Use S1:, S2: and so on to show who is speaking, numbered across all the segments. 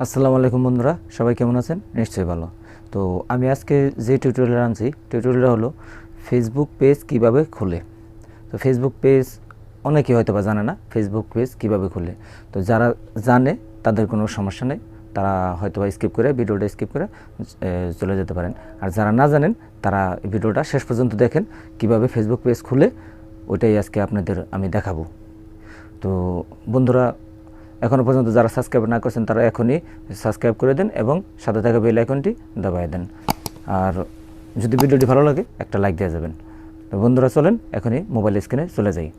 S1: আসসালামু আলাইকুম বন্ধুরা, সবাই কেমন আছেন? নিশ্চয়ই ভালো। তো আমি আজকে যে টিউটোরিয়াল আনছি, টিউটোরিয়ালটা হলো ফেসবুক পেজ কিভাবে খোলে। তো ফেসবুক পেজ অনেকেই হয়তো বা জানে না ফেসবুক পেজ কিভাবে খোলে। তো যারা জানে তাদের কোনো সমস্যা নেই, তারা হয়তো বা স্কিপ করে ভিডিওটা স্কিপ করে চলে যেতে পারেন। আর যারা না জানেন তারা ভিডিওটা শেষ পর্যন্ত দেখেন কিভাবে ফেসবুক পেজ খুলে, ওইটাই আজকে আপনাদের আমি দেখাবো। তো বন্ধুরা, এখনও পর্যন্ত যারা সাবস্ক্রাইব না করছেন তারা এখনই সাবস্ক্রাইব করে দেন এবং সাথে থাকা বেল আইকনটি দাবায় দেন। আর যদি ভিডিওটি ভালো লাগে একটা লাইক দিয়ে যাবেন। তো বন্ধুরা, চলেন এখনই মোবাইল স্ক্রিনে চলে যাই।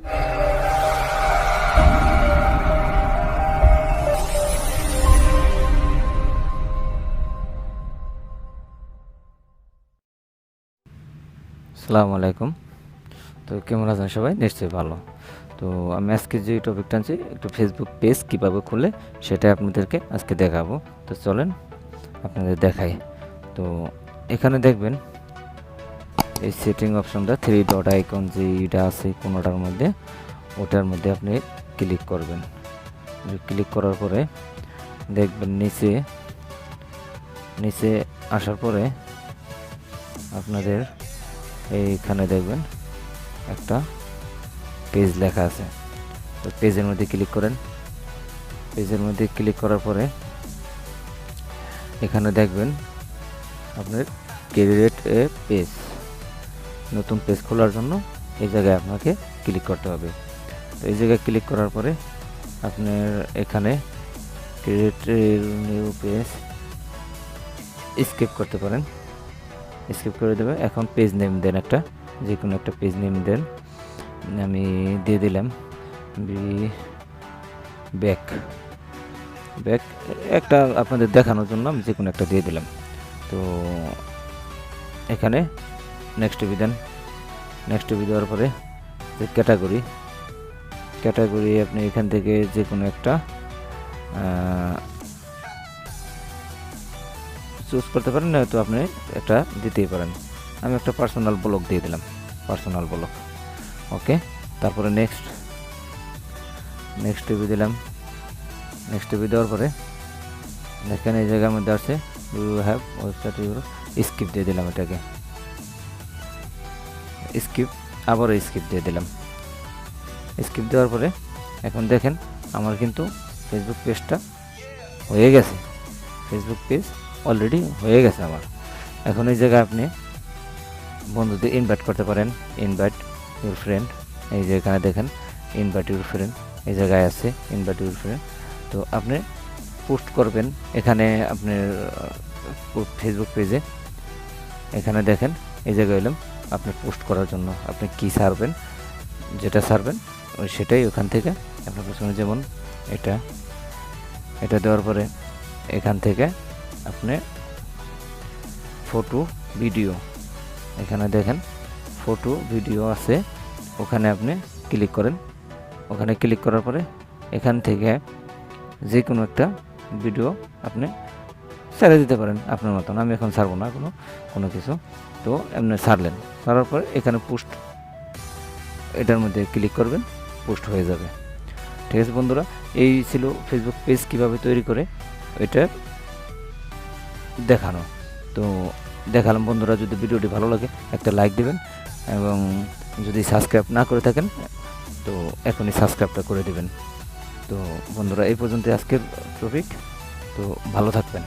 S1: আসসালামু আলাইকুম। তো কেমন আছেন সবাই? নিশ্চয়ই ভালো। তো আমি আজকে যে টপিকটা আনছি, একটু ফেসবুক পেজ কীভাবে খুলে সেটা আপনাদেরকে আজকে দেখাবো। তো চলেন আপনাদের দেখাই। তো এখানে দেখবেন এই সেটিং অপশনটা 3 ডট আইকন যেটা আছে কোনোটার মধ্যে, ওটার মধ্যে আপনি ক্লিক করবেন। ক্লিক করার পরে দেখবেন নিচে আসার পরে আপনাদের এইখানে দেখবেন একটা পেজ লেখা আছে। তো পেজের মধ্যে ক্লিক করেন। পেজের মধ্যে ক্লিক করার পরে এখানে দেখবেন আপনার ক্রিয়েট এ পেজ, নতুন পেজ খোলার জন্য এই জায়গায় আপনাকে ক্লিক করতে হবে। তো এই জায়গায় ক্লিক করার পরে আপনার এখানে ক্রিয়েট নিউ পেজ স্কিপ করতে পারেন, স্কিপ করে দেবে। এখন পেজ নেম দেন, একটা যে কোনো একটা পেজ নেম দেন। আমি দিয়ে দিলাম ব্যাক একটা আপনাদের দেখানোর জন্য আমি যে কোনো একটা দিয়ে দিলাম। তো এখানে নেক্সট টিভি দেন। নেক্সট টিভি দেওয়ার পরে যে ক্যাটাগরি আপনি এখান থেকে যে কোনো একটা চুজ করতে পারেন, নয়তো আপনি একটা দিতেই পারেন। আমি একটা পার্সোনাল ব্লগ দিয়ে দিলাম, পার্সোনাল ব্লগ। ওকে, তারপরে নেক্সট টিভি দিলাম। নেক্সট টিভি দেওয়ার পরে দেখেন এই জায়গার মধ্যে আছে ইউ হ্যাভ ওয়েবসাইট, স্কিপ দিয়ে দিলাম এটাকে, স্কিপ, আবারও স্কিপ দিয়ে দিলাম। স্কিপ দেওয়ার পরে এখন দেখেন আমার কিন্তু ফেসবুক পেজটা হয়ে গেছে। ফেসবুক পেজ অলরেডি হয়ে গেছে আমার। এখন এই জায়গায় আপনি বন্ধুদের ইনভাইট করতে পারেন, ইনভাইট ইউর ফ্রেন্ড। এই যে এখানে দেখেন ইনভাইট ইউর ফ্রেন্ড, এই জায়গায় আছে ইনভাইট ইউর ফ্রেন্ড। তো আপনি পোস্ট করবেন এখানে আপনার ফেসবুক পেজে। এখানে দেখেন এই জায়গায় এলাম আপনি পোস্ট করার জন্য আপনি কি ছাড়বেন, যেটা ছাড়বেন ওই সেটাই ওখান থেকে আপনার প্রথমে, যেমন এটা দেওয়ার পরে এখান থেকে আপনি ফটো ভিডিও, এখানে দেখেন ফটো ভিডিও আছে, ওখানে আপনি ক্লিক করেন। ওখানে ক্লিক করার পরে এখান থেকে যে কোনো একটা ভিডিও আপনি ছেড়ে দিতে পারেন আপনার মতন। আমি এখন ছাড়বো না কোনো কিছু। তো এমনি ছাড়লেন, ছাড়ার পরে এখানে পোস্ট, এটার মধ্যে ক্লিক করবেন, পোস্ট হয়ে যাবে। ঠিক আছে বন্ধুরা, এই ছিল ফেসবুক পেজ কীভাবে তৈরি করে এটা দেখানো। তো দেখালাম বন্ধুরা, যদি ভিডিওটি ভালো লাগে একটা লাইক দেবেন এবং যদি সাবস্ক্রাইব না করে থাকেন তো এখনই সাবস্ক্রাইবটা করে দেবেন। তো বন্ধুরা, এই পর্যন্ত আজকের টপিক। তো ভালো থাকবেন।